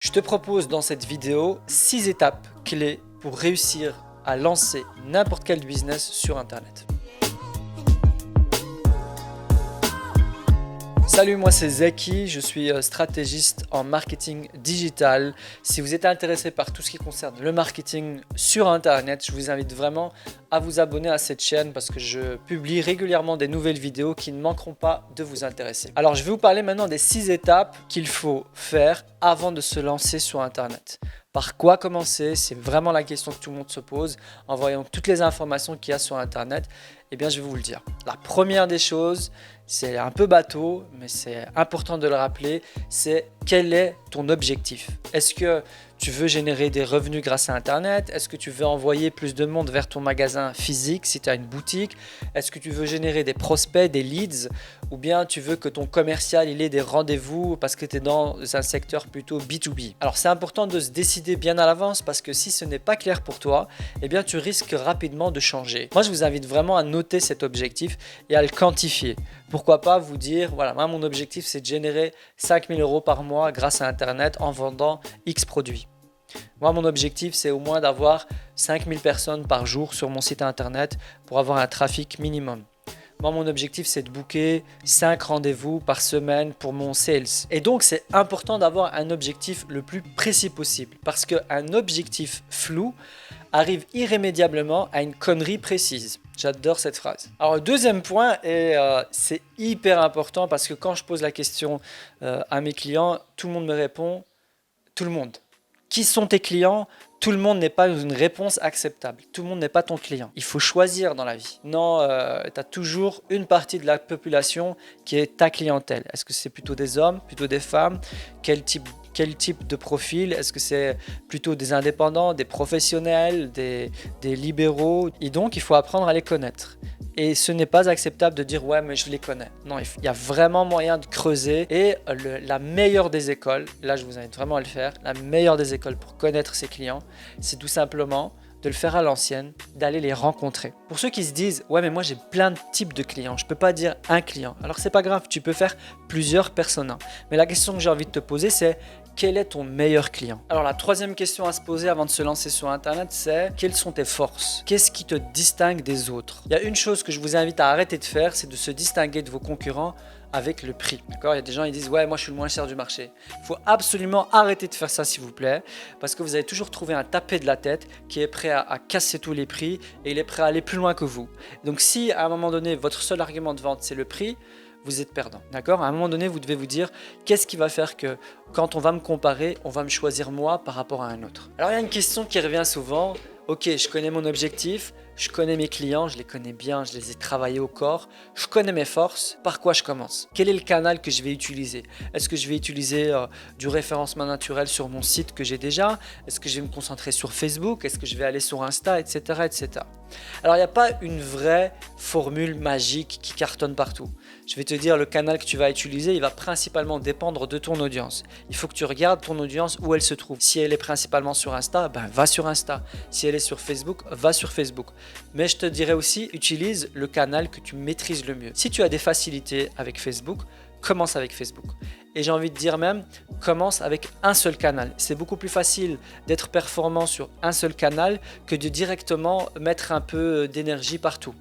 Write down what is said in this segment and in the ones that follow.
Je te propose dans cette vidéo 6 étapes clés pour réussir à lancer n'importe quel business sur Internet. Salut, moi c'est Zeki, je suis stratégiste en marketing digital. Si vous êtes intéressé par tout ce qui concerne le marketing sur Internet, je vous invite vraiment à vous abonner à cette chaîne parce que je publie régulièrement des nouvelles vidéos qui ne manqueront pas de vous intéresser. Alors je vais vous parler maintenant des 6 étapes qu'il faut faire avant de se lancer sur Internet. Par quoi commencer? C'est vraiment la question que tout le monde se pose. En voyant toutes les informations qu'il y a sur Internet, eh bien, je vais vous le dire. La première des choses, c'est un peu bateau, mais c'est important de le rappeler, c'est quel est ton objectif? Est-ce que tu veux générer des revenus grâce à Internet? Est-ce que tu veux envoyer plus de monde vers ton magasin physique si tu as une boutique? Est-ce que tu veux générer des prospects, des leads? Ou bien tu veux que ton commercial il ait des rendez-vous parce que tu es dans un secteur plutôt B2B? Alors c'est important de se décider bien à l'avance parce que si ce n'est pas clair pour toi, eh bien tu risques rapidement de changer. Moi je vous invite vraiment à noter cet objectif et à le quantifier. Pourquoi pas vous dire, voilà, moi mon objectif c'est de générer 5 000 € par mois grâce à Internet en vendant X produits. Moi mon objectif c'est au moins d'avoir 5 000 personnes par jour sur mon site Internet pour avoir un trafic minimum. Moi, mon objectif, c'est de booker 5 rendez-vous par semaine pour mon sales. Et donc, c'est important d'avoir un objectif le plus précis possible parce qu'un objectif flou arrive irrémédiablement à une connerie précise. J'adore cette phrase. Alors, le deuxième point, et c'est hyper important parce que quand je pose la question à mes clients, tout le monde me répond « tout le monde ». Qui sont tes clients? Tout le monde n'est pas une réponse acceptable. Tout le monde n'est pas ton client. Il faut choisir dans la vie. Non, tu as toujours une partie de la population qui est ta clientèle. Est-ce que c'est plutôt des hommes, plutôt des femmes? Quel type de profil? Est-ce que c'est plutôt des indépendants, des professionnels, des libéraux? Et donc, il faut apprendre à les connaître. Et ce n'est pas acceptable de dire « ouais, mais je les connais ». Non, il y a vraiment moyen de creuser. Et la meilleure des écoles, là je vous invite vraiment à le faire, la meilleure des écoles pour connaître ses clients, c'est tout simplement de le faire à l'ancienne, d'aller les rencontrer. Pour ceux qui se disent « ouais, mais moi j'ai plein de types de clients, je ne peux pas dire un client ». Alors c'est pas grave, tu peux faire plusieurs personas. Mais la question que j'ai envie de te poser, c'est quel est ton meilleur client? Alors la troisième question à se poser avant de se lancer sur Internet, c'est quelles sont tes forces? Qu'est-ce qui te distingue des autres? Il y a une chose que je vous invite à arrêter de faire, c'est de se distinguer de vos concurrents avec le prix. D'accord? Il y a des gens qui disent « ouais, moi je suis le moins cher du marché ». Il faut absolument arrêter de faire ça s'il vous plaît, parce que vous allez toujours trouver un tapé de la tête qui est prêt à casser tous les prix et il est prêt à aller plus loin que vous. Donc si à un moment donné, votre seul argument de vente c'est le prix, vous êtes perdant. D'accord? À un moment donné, vous devez vous dire qu'est-ce qui va faire que quand on va me comparer, on va me choisir moi par rapport à un autre. Alors il y a une question qui revient souvent. Ok, je connais mon objectif, je connais mes clients, je les connais bien, je les ai travaillés au corps, je connais mes forces, par quoi je commence? Quel est le canal que je vais utiliser? Est-ce que je vais utiliser du référencement naturel sur mon site que j'ai déjà? Est-ce que je vais me concentrer sur Facebook? Est-ce que je vais aller sur Insta, etc. etc. Alors il n'y a pas une vraie formule magique qui cartonne partout. Je vais te dire le canal que tu vas utiliser, il va principalement dépendre de ton audience. Il faut que tu regardes ton audience où elle se trouve. Si elle est principalement sur Insta, ben va sur Insta. Si elle est sur Facebook, va sur Facebook. Mais je te dirais aussi, utilise le canal que tu maîtrises le mieux. Si tu as des facilités avec Facebook, commence avec Facebook. Et j'ai envie de dire même, commence avec un seul canal. C'est beaucoup plus facile d'être performant sur un seul canal que de directement mettre un peu d'énergie partout.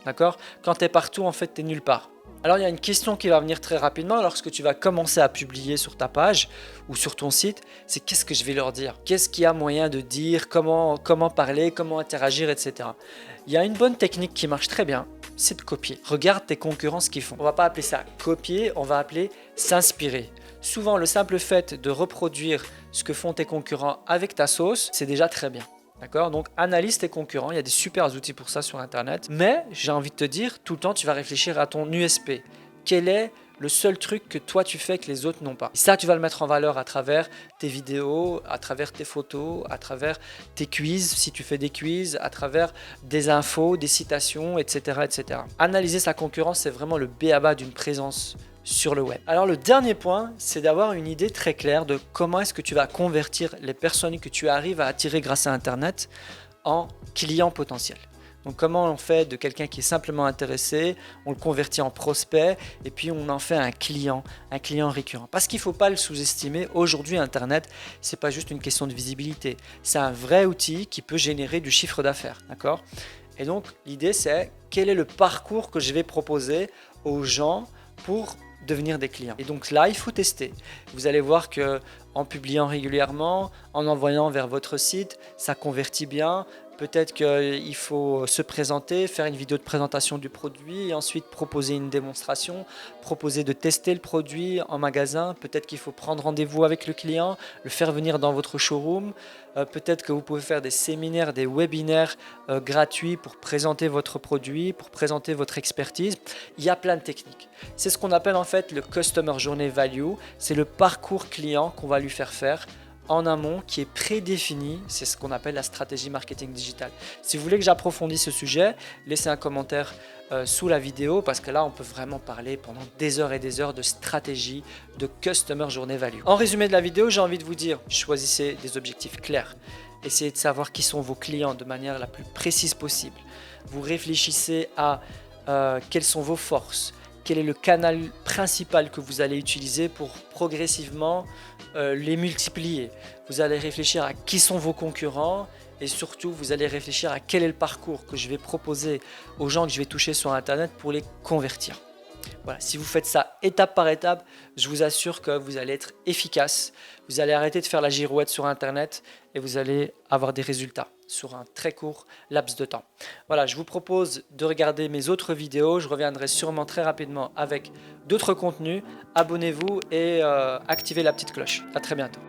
D'accord? Quand tu es partout, en fait, tu es nulle part. Alors, il y a une question qui va venir très rapidement lorsque tu vas commencer à publier sur ta page ou sur ton site, c'est qu'est-ce que je vais leur dire? Qu'est-ce qu'il y a moyen de dire? Comment parler? Comment interagir, etc. Il y a une bonne technique qui marche très bien, c'est de copier. Regarde tes concurrents ce qu'ils font. On ne va pas appeler ça copier, on va appeler s'inspirer. Souvent, le simple fait de reproduire ce que font tes concurrents avec ta sauce, c'est déjà très bien. D'accord? Donc, analyse tes concurrents. Il y a des super outils pour ça sur Internet. Mais, j'ai envie de te dire, tout le temps, tu vas réfléchir à ton USP. Quel est le seul truc que toi, tu fais que les autres n'ont pas? Et ça, tu vas le mettre en valeur à travers tes vidéos, à travers tes photos, à travers tes quiz, si tu fais des quiz, à travers des infos, des citations, etc. etc. Analyser sa concurrence, c'est vraiment le b.a.-ba d'une présence sur le web. Alors le dernier point, c'est d'avoir une idée très claire de comment est-ce que tu vas convertir les personnes que tu arrives à attirer grâce à Internet en clients potentiels. Donc comment on fait de quelqu'un qui est simplement intéressé, on le convertit en prospect et puis on en fait un client récurrent. Parce qu'il ne faut pas le sous-estimer, aujourd'hui Internet, c'est pas juste une question de visibilité, c'est un vrai outil qui peut générer du chiffre d'affaires, d'accord? Et donc l'idée c'est quel est le parcours que je vais proposer aux gens pour devenir des clients. Et donc là, il faut tester. Vous allez voir que en publiant régulièrement, en envoyant vers votre site, ça convertit bien. Peut-être qu'il faut se présenter, faire une vidéo de présentation du produit et ensuite proposer une démonstration, proposer de tester le produit en magasin. Peut-être qu'il faut prendre rendez-vous avec le client, le faire venir dans votre showroom. Peut-être que vous pouvez faire des séminaires, des webinaires gratuits pour présenter votre produit, pour présenter votre expertise. Il y a plein de techniques. C'est ce qu'on appelle en fait le Customer Journey Value. C'est le parcours client qu'on va lui faire en amont qui est prédéfini, c'est ce qu'on appelle la stratégie marketing digital. Si vous voulez que j'approfondisse ce sujet, laissez un commentaire sous la vidéo parce que là on peut vraiment parler pendant des heures et des heures de stratégie de Customer Journey Value. En résumé de la vidéo, j'ai envie de vous dire, choisissez des objectifs clairs. Essayez de savoir qui sont vos clients de manière la plus précise possible. Vous réfléchissez à quelles sont vos forces, quel est le canal principal que vous allez utiliser pour progressivement les multiplier. Vous allez réfléchir à qui sont vos concurrents et surtout vous allez réfléchir à quel est le parcours que je vais proposer aux gens que je vais toucher sur Internet pour les convertir. Voilà, si vous faites ça étape par étape, je vous assure que vous allez être efficace, vous allez arrêter de faire la girouette sur Internet et vous allez avoir des résultats sur un très court laps de temps. Voilà, je vous propose de regarder mes autres vidéos, je reviendrai sûrement très rapidement avec d'autres contenus. Abonnez-vous et activez la petite cloche. À très bientôt.